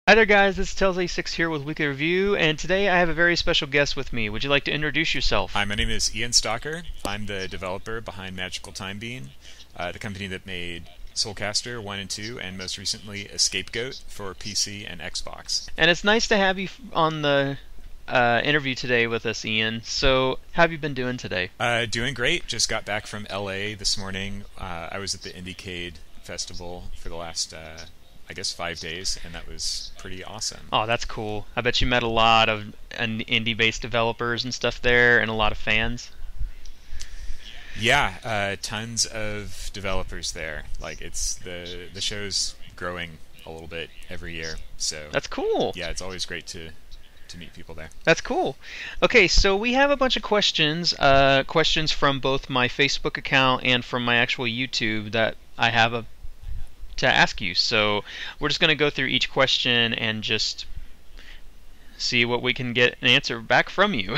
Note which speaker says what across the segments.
Speaker 1: Hi there, guys. This is Tails86 here with Wii-kly Review, and today I have a very special guest with me. Would you like to introduce yourself?
Speaker 2: Hi, my name is Ian Stalker. I'm the developer behind Magical Time Bean, the company that made SoulCaster 1 and 2, and most recently a Scapegoat for PC and Xbox.
Speaker 1: And it's nice to have you on the interview today with us, Ian. So, how have you been doing today?
Speaker 2: Doing great. Just got back from LA this morning. I was at the Indiecade Festival for the last, I guess, 5 days, and that was pretty awesome.
Speaker 1: Oh, that's cool. I bet you met a lot of indie-based developers and stuff there, and a lot of fans.
Speaker 2: Yeah, tons of developers there. Like it's the show's growing a little bit every year, so
Speaker 1: That's cool.
Speaker 2: yeah, it's always great to meet people there.
Speaker 1: That's cool. Okay, so we have a bunch of questions, questions from both my Facebook account and from my actual YouTube that I have to ask you. So we're just going to go through each question and just see what we can get an answer back from you.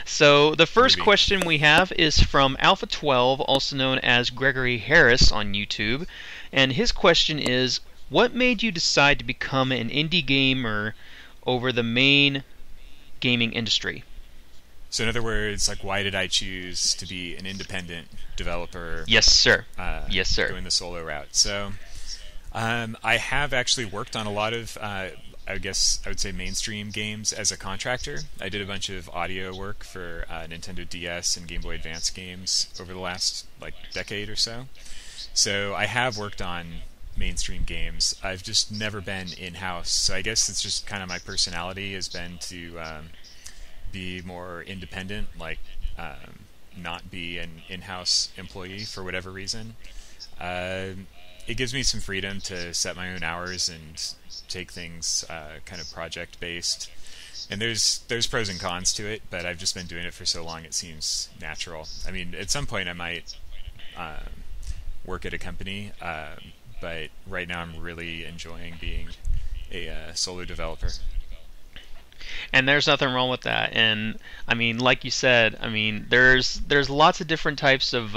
Speaker 1: So the first
Speaker 2: Maybe.
Speaker 1: question we have is from Alpha12, also known as Gregory Harris on YouTube, and his question is, what made you decide to become an indie gamer over the main gaming industry?
Speaker 2: So in other words, like why did I choose to be an independent developer?
Speaker 1: Yes, sir. Yes, sir.
Speaker 2: Going the solo route. So I have actually worked on a lot of I guess I would say mainstream games as a contractor. I did a bunch of audio work for Nintendo DS and Game Boy Advance games over the last like decade or so. So I have worked on mainstream games. I've just never been in-house. So I guess it's just kind of my personality has been to be more independent, like not be an in-house employee for whatever reason. It gives me some freedom to set my own hours and take things kind of project-based. And there's pros and cons to it, but I've just been doing it for so long it seems natural. I mean, at some point I might work at a company, but right now I'm really enjoying being a solo developer.
Speaker 1: And there's nothing wrong with that. And I mean, like you said, I mean, there's lots of different types of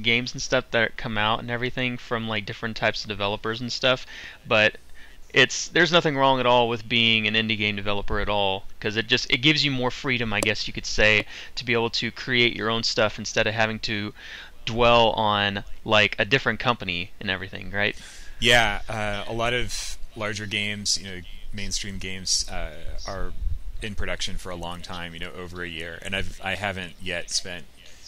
Speaker 1: games and stuff that come out and everything from like different types of developers and stuff. But there's nothing wrong at all with being an indie game developer at all, because it gives you more freedom, I guess you could say, to be able to create your own stuff instead of having to dwell on like a different company and everything, right?
Speaker 2: Yeah, a lot of larger games, mainstream games are in production for a long time, over a year, and I haven't yet spent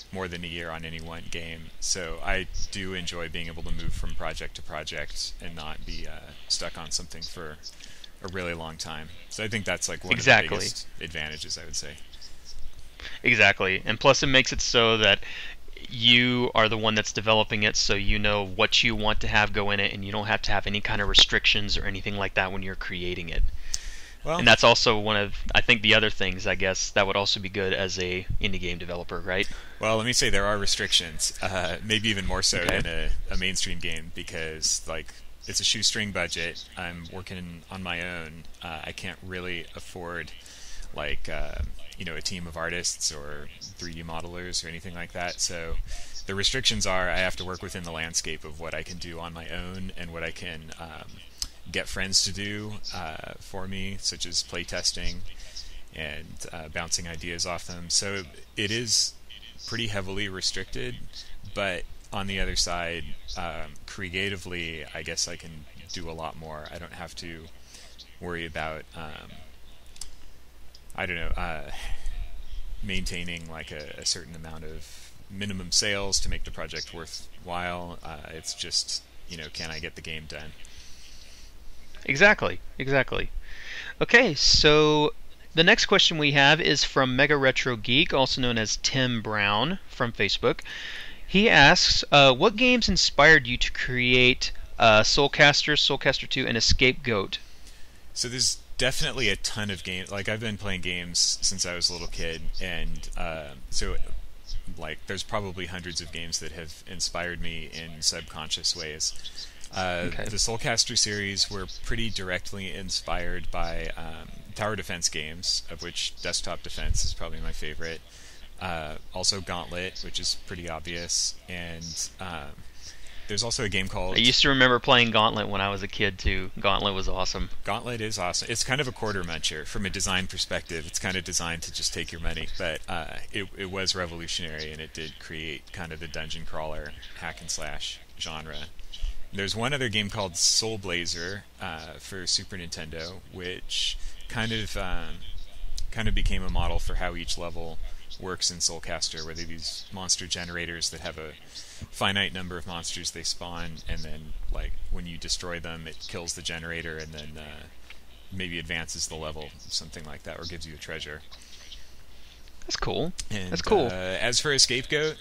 Speaker 2: more than a year on any one game, so I do enjoy being able to move from project to project and not be stuck on something for a really long time. So I think that's like one of the
Speaker 1: Exactly.
Speaker 2: biggest advantages, I would say.
Speaker 1: Exactly. And plus it makes it so that you are the one that's developing it, so you know what you want to have go in it, and you don't have to have any kind of restrictions or anything like that when you're creating it.
Speaker 2: Well,
Speaker 1: And that's also one of, I think, the other things, I guess, that would also be good as a indie game developer, right?
Speaker 2: let me say there are restrictions, maybe even more so
Speaker 1: Okay.
Speaker 2: than a mainstream game, because like it's a shoestring budget. I'm working on my own. I can't really afford like a team of artists or 3D modelers or anything like that. So the restrictions are I have to work within the landscape of what I can do on my own and what I can get friends to do for me, such as playtesting and bouncing ideas off them. So it is pretty heavily restricted, but on the other side, creatively, I guess I can do a lot more. I don't have to worry about, I don't know, maintaining like a certain amount of minimum sales to make the project worthwhile. It's just, can I get the game done?
Speaker 1: Exactly. Exactly. Okay, so the next question we have is from Mega Retro Geek, also known as Tim Brown from Facebook. He asks, what games inspired you to create SoulCaster, SoulCaster 2, and a Scapegoat?
Speaker 2: So there's definitely a ton of games. Like I've been playing games since I was a little kid, and so like there's probably hundreds of games that have inspired me in subconscious ways.
Speaker 1: Okay.
Speaker 2: The SoulCaster series were pretty directly inspired by tower defense games, of which Desktop Defense is probably my favorite. Also Gauntlet, which is pretty obvious, and There's also a game
Speaker 1: I
Speaker 2: called
Speaker 1: used to remember playing Gauntlet when I was a kid too. Gauntlet was awesome.
Speaker 2: Gauntlet is awesome. It's kind of a quarter muncher from a design perspective. It's kind of designed to just take your money, but it was revolutionary, and it did create kind of the dungeon crawler hack and slash genre. There's one other game called Soul Blazer for Super Nintendo, which kind of became a model for how each level works in SoulCaster, where they have these monster generators that have a finite number of monsters they spawn, and then like when you destroy them, it kills the generator, and then maybe advances the level, something like that, or gives you a treasure.
Speaker 1: That's cool.
Speaker 2: And,
Speaker 1: That's cool.
Speaker 2: As for a scapegoat,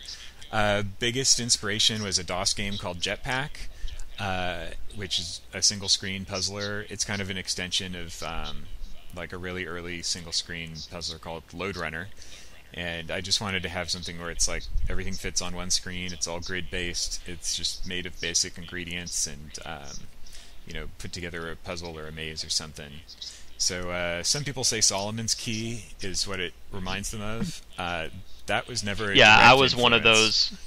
Speaker 2: biggest inspiration was a DOS game called Jetpack, which is a single-screen puzzler. It's kind of an extension of like a really early single-screen puzzler called Lode Runner. And I just wanted to have something where it's like everything fits on one screen. It's all grid-based. It's just made of basic ingredients, and put together a puzzle or a maze or something. So some people say Solomon's Key is what it reminds them of. That was never a
Speaker 1: Yeah,
Speaker 2: direct
Speaker 1: I was one of
Speaker 2: influence.
Speaker 1: those.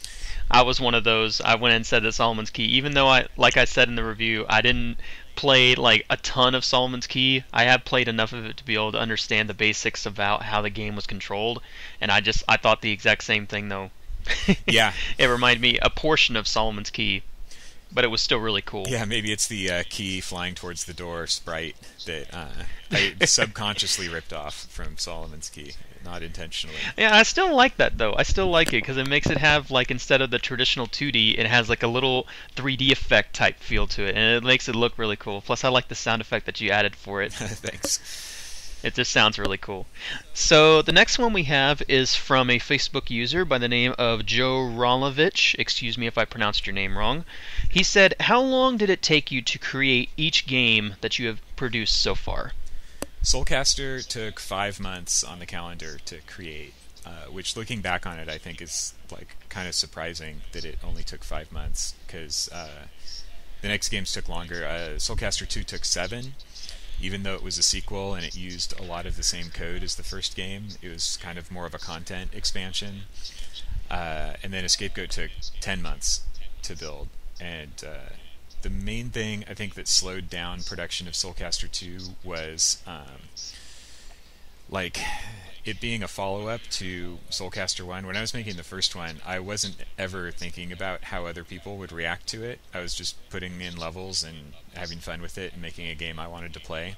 Speaker 1: I was one of those. I went and said that Solomon's Key, even though like I said in the review, I didn't play like a ton of Solomon's Key. I have played enough of it to be able to understand the basics about how the game was controlled, and I thought the exact same thing though.
Speaker 2: Yeah,
Speaker 1: It reminded me a portion of Solomon's Key, but it was still really cool.
Speaker 2: yeah. Maybe it's the key flying towards the door sprite that I subconsciously ripped off from Solomon's Key, not intentionally.
Speaker 1: Yeah, I still like that though. I still like it because it makes it have like instead of the traditional 2D, it has like a little 3D effect type feel to it, and it makes it look really cool. Plus, I like the sound effect that you added for it.
Speaker 2: Thanks.
Speaker 1: It just sounds really cool. So the next one we have is from a Facebook user by the name of Joe Rolovich. Excuse me if I pronounced your name wrong. He said, "How long did it take you to create each game that you have produced so far?"
Speaker 2: SoulCaster took 5 months on the calendar to create, which, looking back on it, I think is like kind of surprising that it only took 5 months, because the next games took longer. SoulCaster 2 took 7, even though it was a sequel and it used a lot of the same code as the first game. It was kind of more of a content expansion. And then a Scapegoat took 10 months to build. And the main thing I think that slowed down production of SoulCaster 2 was like it being a follow-up to SoulCaster 1. When I was making the first one, I wasn't ever thinking about how other people would react to it. I was just putting in levels and having fun with it and making a game I wanted to play.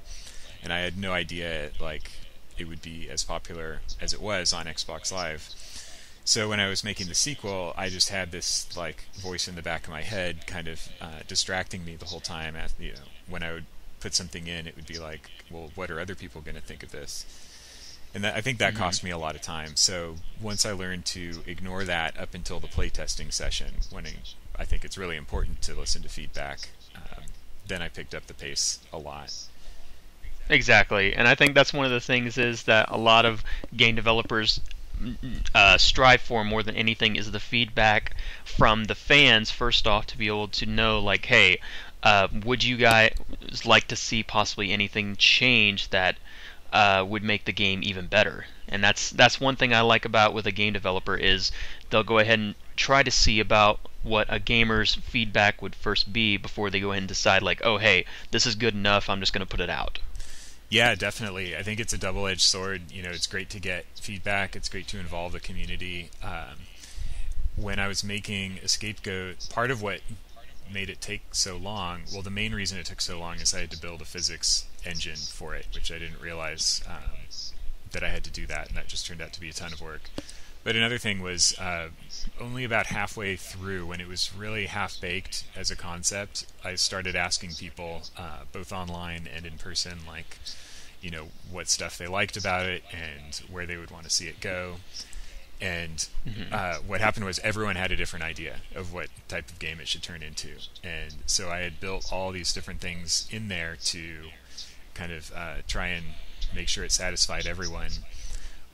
Speaker 2: And I had no idea like it would be as popular as it was on Xbox Live. So when I was making the sequel, I just had this like voice in the back of my head kind of distracting me the whole time. When I would put something in, it would be like, well, what are other people going to think of this? And I think that cost me a lot of time. So once I learned to ignore that up until the playtesting session, when I think it's really important to listen to feedback, then I picked up the pace a lot.
Speaker 1: Exactly, and I think that's one of the things is that a lot of game developers strive for more than anything is the feedback from the fans first off, to be able to know like, hey, would you guys like to see possibly anything change that would make the game even better? And that's one thing I like about with a game developer is they'll go ahead and try to see about what a gamer's feedback would first be before they go ahead and decide like, oh hey, this is good enough, I'm just going to put it out.
Speaker 2: Yeah, definitely. I think it's a double-edged sword. It's great to get feedback. It's great to involve the community. When I was making a Scapegoat, part of what made it take so long, well, the main reason it took so long is I had to build a physics engine for it, which I didn't realize that I had to do that, and that just turned out to be a ton of work. But another thing was only about halfway through, when it was really half-baked as a concept, I started asking people, both online and in person, like, what stuff they liked about it and where they would want to see it go. And what happened was everyone had a different idea of what type of game it should turn into. And so I had built all these different things in there to kind of try and make sure it satisfied everyone.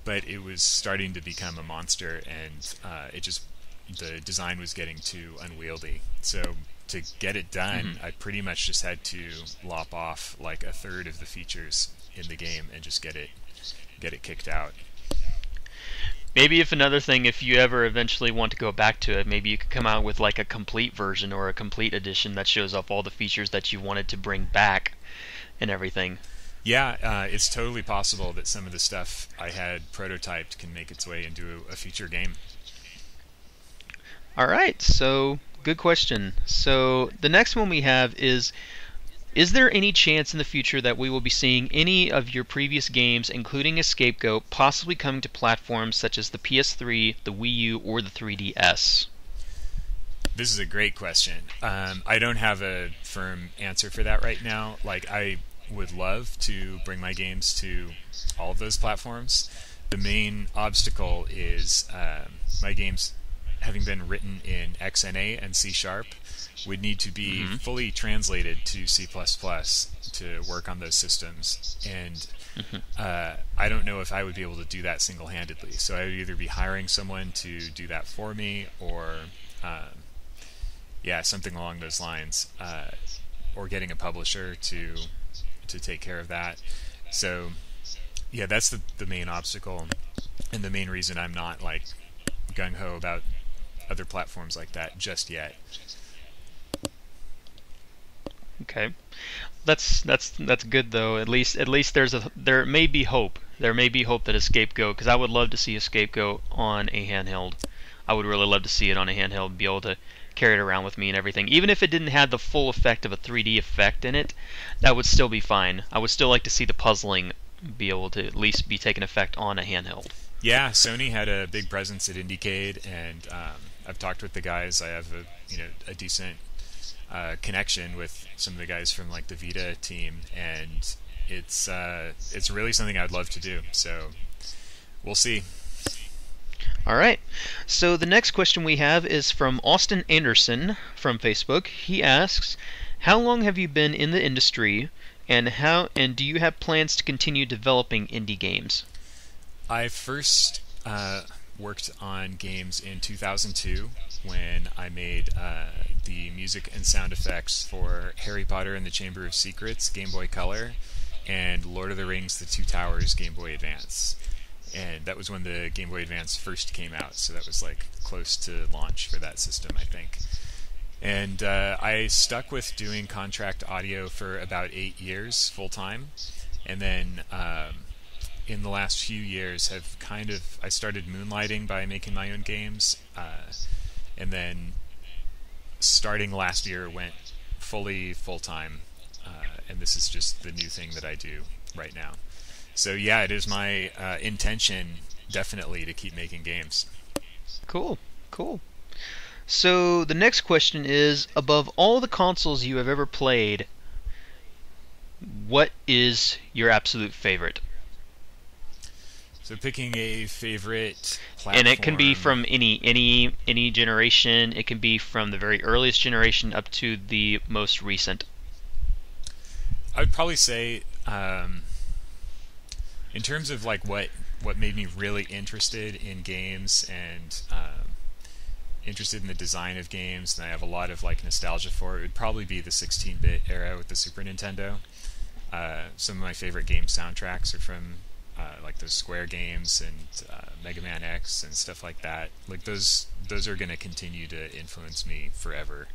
Speaker 2: But it was starting to become a monster, and the design was getting too unwieldy. So to get it done, I pretty much just had to lop off like a third of the features in the game and just get it kicked out.
Speaker 1: Maybe if another thing, if you ever eventually want to go back to it, maybe you could come out with like a complete version or a complete edition that shows off all the features that you wanted to bring back and everything.
Speaker 2: Yeah, it's totally possible that some of the stuff I had prototyped can make its way into a future game.
Speaker 1: All right, so good question. So the next one we have is there any chance in the future that we will be seeing any of your previous games, including a Scapegoat, possibly coming to platforms such as the PS3, the Wii U, or the 3DS?
Speaker 2: This is a great question. I don't have a firm answer for that right now. Like, I would love to bring my games to all of those platforms. The main obstacle is my games, having been written in XNA and C Sharp, would need to be fully translated to C++ to work on those systems. And I don't know if I would be able to do that single-handedly. So I would either be hiring someone to do that for me, or yeah, something along those lines, or getting a publisher to take care of that. So yeah, that's the main obstacle, and the main reason I'm not like gung-ho about other platforms like that just yet.
Speaker 1: Okay, that's good though. At least there may be hope. There may be hope that a Scapegoat, because I would love to see a Scapegoat on a handheld. I would really love to see it on a handheld, be able to carry it around with me and everything. Even if it didn't have the full effect of a 3D effect in it, that would still be fine. I would still like to see the puzzling be able to at least be taken effect on a handheld.
Speaker 2: Yeah, Sony had a big presence at Indiecade, and I've talked with the guys. I have a decent connection with some of the guys from like the Vita team, and it's really something I'd love to do. So we'll see.
Speaker 1: All right. So the next question we have is from Austin Anderson from Facebook. He asks, "How long have you been in the industry, and do you have plans to continue developing indie games?"
Speaker 2: I first worked on games in 2002 when I made the music and sound effects for Harry Potter and the Chamber of Secrets Game Boy Color and Lord of the Rings: The Two Towers Game Boy Advance. And that was when the Game Boy Advance first came out, so that was like close to launch for that system, I think. And I stuck with doing contract audio for about 8 years full time, and then in the last few years I started moonlighting by making my own games, and then starting last year went fully full time, and this is just the new thing that I do right now. So yeah, it is my intention definitely to keep making games.
Speaker 1: Cool, cool. So the next question is, above all the consoles you have ever played, what is your absolute favorite?
Speaker 2: So picking a favorite platform,
Speaker 1: And it can be from any generation. It can be from the very earliest generation up to the most recent.
Speaker 2: I would probably say, in terms of like what made me really interested in games and interested in the design of games, and I have a lot of like nostalgia for it, would probably be the 16-bit era with the Super Nintendo. Some of my favorite game soundtracks are from like those Square games and Mega Man X and stuff like that. Like those are going to continue to influence me forever.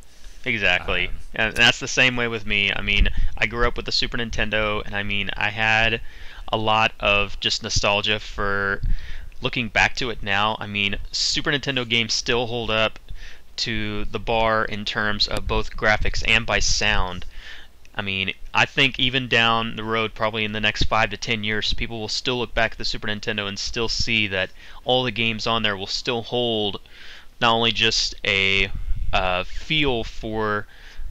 Speaker 1: Exactly. And that's the same way with me. I mean, I grew up with the Super Nintendo, and I mean, I had a lot of just nostalgia for looking back to it now. I mean, Super Nintendo games still hold up to the bar in terms of both graphics and by sound. I mean, I think even down the road, probably in the next 5 to 10 years, people will still look back at the Super Nintendo and still see that all the games on there will still hold not only just a feel for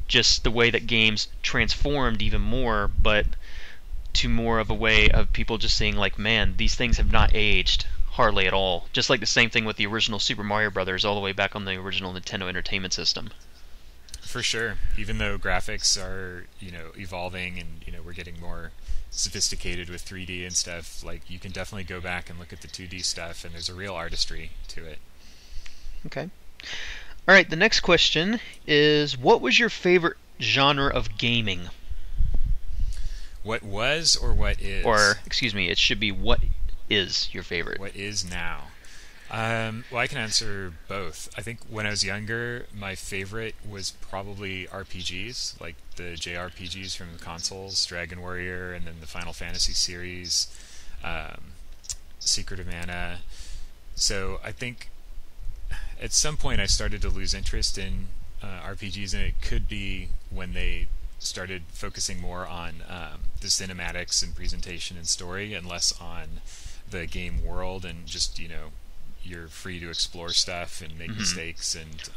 Speaker 1: just the way that games transformed even more, but to more of a way of people just saying like, man, these things have not aged hardly at all. Just like the same thing with the original Super Mario Brothers all the way back on the original Nintendo Entertainment System.
Speaker 2: For sure. Even though graphics are, evolving and, we're getting more sophisticated with 3D and stuff, like you can definitely go back and look at the 2D stuff, and there's a real artistry to it.
Speaker 1: Okay. All right, the next question is, what was your favorite genre of gaming?
Speaker 2: What was or what is?
Speaker 1: Or, excuse me, it should be what is your favorite?
Speaker 2: What is now? Well, I can answer both. I think when I was younger, my favorite was probably RPGs, like the JRPGs from the consoles, Dragon Warrior, and then the Final Fantasy series, um, Secret of Mana. So I think at some point I started to lose interest in RPGs, and it could be when they started focusing more on the cinematics and presentation and story, and less on the game world, and just you're free to explore stuff and make
Speaker 1: Hmm.
Speaker 2: mistakes and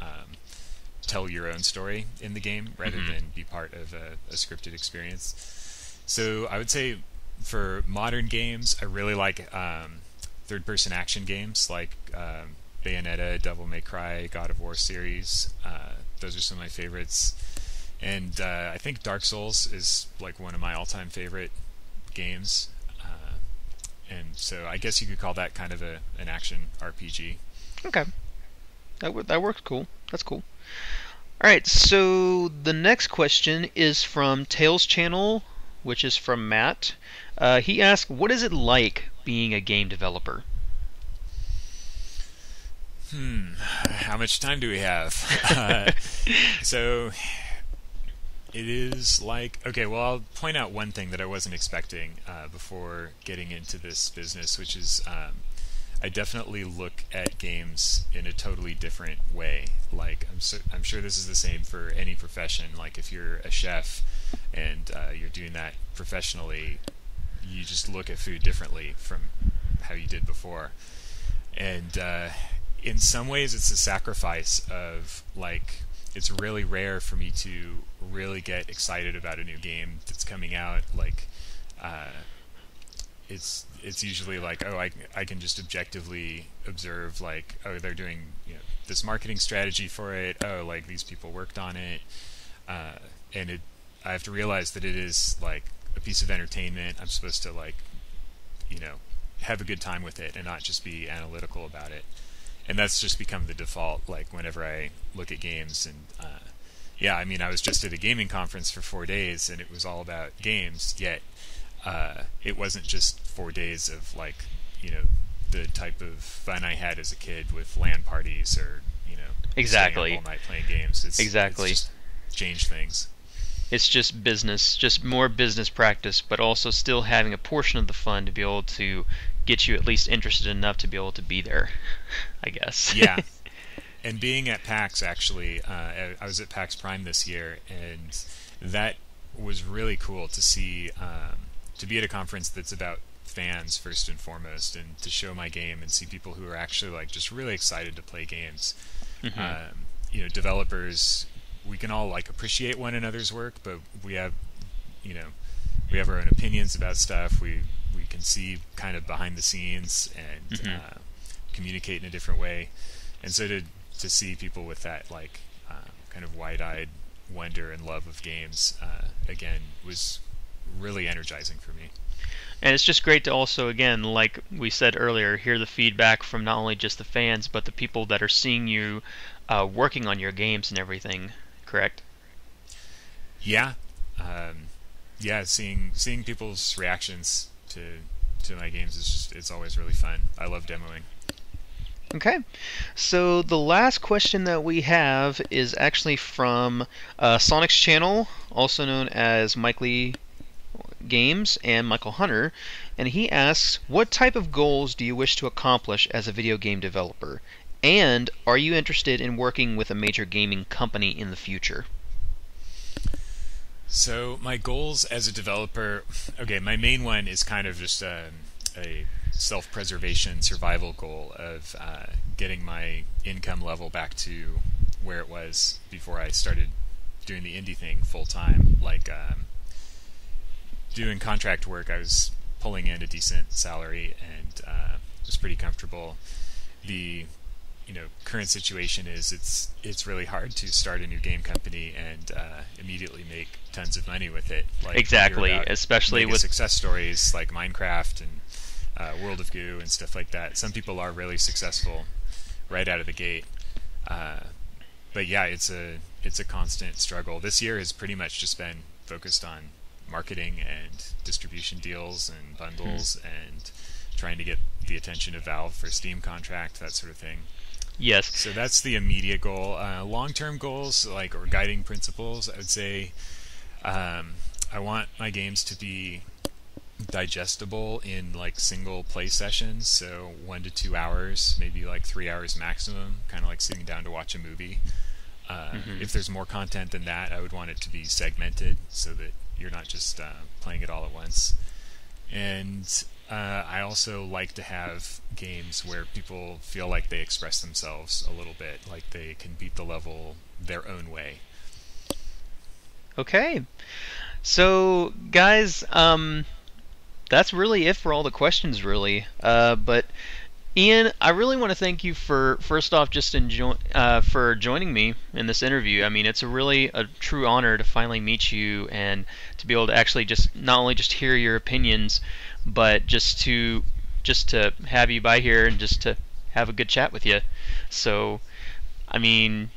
Speaker 2: tell your own story in the game rather
Speaker 1: Hmm.
Speaker 2: than be part of a scripted experience. So I would say for modern games, I really like third-person action games like Bayonetta, Devil May Cry, God of War series. Those are some of my favorites. And I think Dark Souls is like one of my all-time favorite games. And so I guess you could call that kind of an action RPG.
Speaker 1: Okay, that works. Cool. That's cool. All right. So the next question is from Tails Channel, which is from Matt. He asked, "What is it like being a game developer?"
Speaker 2: How much time do we have? So it is like, okay, well, I'll point out one thing that I wasn't expecting before getting into this business, which is I definitely look at games in a totally different way. Like, I'm sure this is the same for any profession. Like, if you're a chef and you're doing that professionally, you just look at food differently from how you did before. And in some ways, it's a sacrifice of, like, it's really rare for me to really get excited about a new game that's coming out. Like, uh, it's usually like, oh, I can just objectively observe, like, oh, they're doing this marketing strategy for it. Oh, like, these people worked on it, uh, and I have to realize that it is like a piece of entertainment. I'm supposed to, like, you know have a good time with it and not just be analytical about it. And that's just become the default, like, whenever I look at games. And yeah, I mean, I was just at a gaming conference for 4 days and it was all about games, yet it wasn't just 4 days of, like, the type of fun I had as a kid with LAN parties or staying up
Speaker 1: Exactly.
Speaker 2: all night playing games. It's
Speaker 1: Exactly.
Speaker 2: just changed things.
Speaker 1: It's just business, just more business practice, but also still having a portion of the fun to be able to get you at least interested enough to be able to be there, I guess.
Speaker 2: Yeah. And being at PAX, actually, I was at PAX Prime this year, and that was really cool to see, to be at a conference that's about fans first and foremost, and to show my game and see people who are actually, like, just really excited to play games.
Speaker 1: Hmm.
Speaker 2: Developers, we can all, like, appreciate one another's work, but you know, we have our own opinions about stuff. We can see kind of behind the scenes and
Speaker 1: Hmm.
Speaker 2: communicate in a different way. And so to see people with that, like, kind of wide-eyed wonder and love of games again was really energizing for me.
Speaker 1: And it's just great to also, again, like we said earlier, hear the feedback from not only just the fans, but the people that are seeing you working on your games and everything. Correct?
Speaker 2: Yeah, yeah. Seeing people's reactions to my games is just, it's always really fun. I love demoing.
Speaker 1: Okay. So the last question that we have is actually from Sonic's channel, also known as Wii-kly Games and Michael Hunter, and he asks, "What type of goals do you wish to accomplish as a video game developer? And are you interested in working with a major gaming company in the future?"
Speaker 2: So my goals as a developer, okay, my main one is kind of just a self-preservation survival goal of getting my income level back to where it was before I started doing the indie thing full time. Like, doing contract work, I was pulling in a decent salary and was pretty comfortable. The current situation is it's really hard to start a new game company and immediately make tons of money with it. Like, you hear
Speaker 1: Exactly,
Speaker 2: about
Speaker 1: especially
Speaker 2: mega
Speaker 1: with
Speaker 2: success stories like Minecraft and World of Goo and stuff like that. Some people are really successful right out of the gate, uh, but yeah, it's a constant struggle. This year has pretty much just been focused on marketing and distribution deals and bundles and trying to get the attention of Valve for Steam contract, that sort of thing.
Speaker 1: Yes.
Speaker 2: So that's the immediate goal. Long-term goals, like, or guiding principles, I would say I want my games to be digestible in like single play sessions, so 1 to 2 hours, maybe like 3 hours maximum, kind of like sitting down to watch a movie. If there's more content than that, I would want it to be segmented so that you're not just playing it all at once. And I also like to have games where people feel like they express themselves a little bit, like they can beat the level their own way.
Speaker 1: Okay. So, guys, that's really it for all the questions, really. But Ian, I really want to thank you for first off for joining me in this interview. I mean, it's a true honor to finally meet you and to be able to actually just not only just hear your opinions, but just to have you by here and just to have a good chat with you. So, I mean,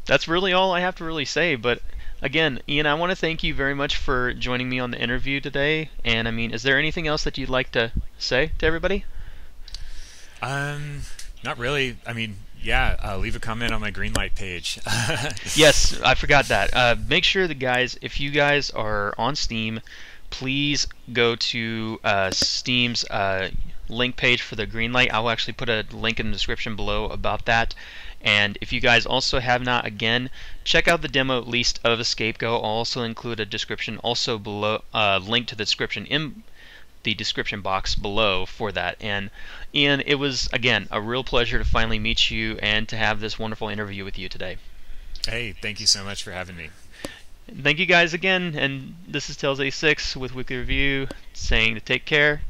Speaker 1: that's really all I have to really say. But again, Ian, I want to thank you very much for joining me on the interview today. And I mean, is there anything else that you'd like to say to everybody?
Speaker 2: Not really. I mean, yeah, leave a comment on my Greenlight page.
Speaker 1: Yes, I forgot that. Make sure that guys, if you guys are on Steam, please go to Steam's link page for the Greenlight. I will actually put a link in the description below about that. And if you guys also have not, again, check out the demo at least of Escape Go. I'll also include a description also below, link to the description in the description box below for that. And Ian, it was again a real pleasure to finally meet you and to have this wonderful interview with you today.
Speaker 2: Hey, thank you so much for having me.
Speaker 1: Thank you guys again, and this is Tails86 with Wii-kly Review saying to take care.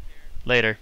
Speaker 1: Later.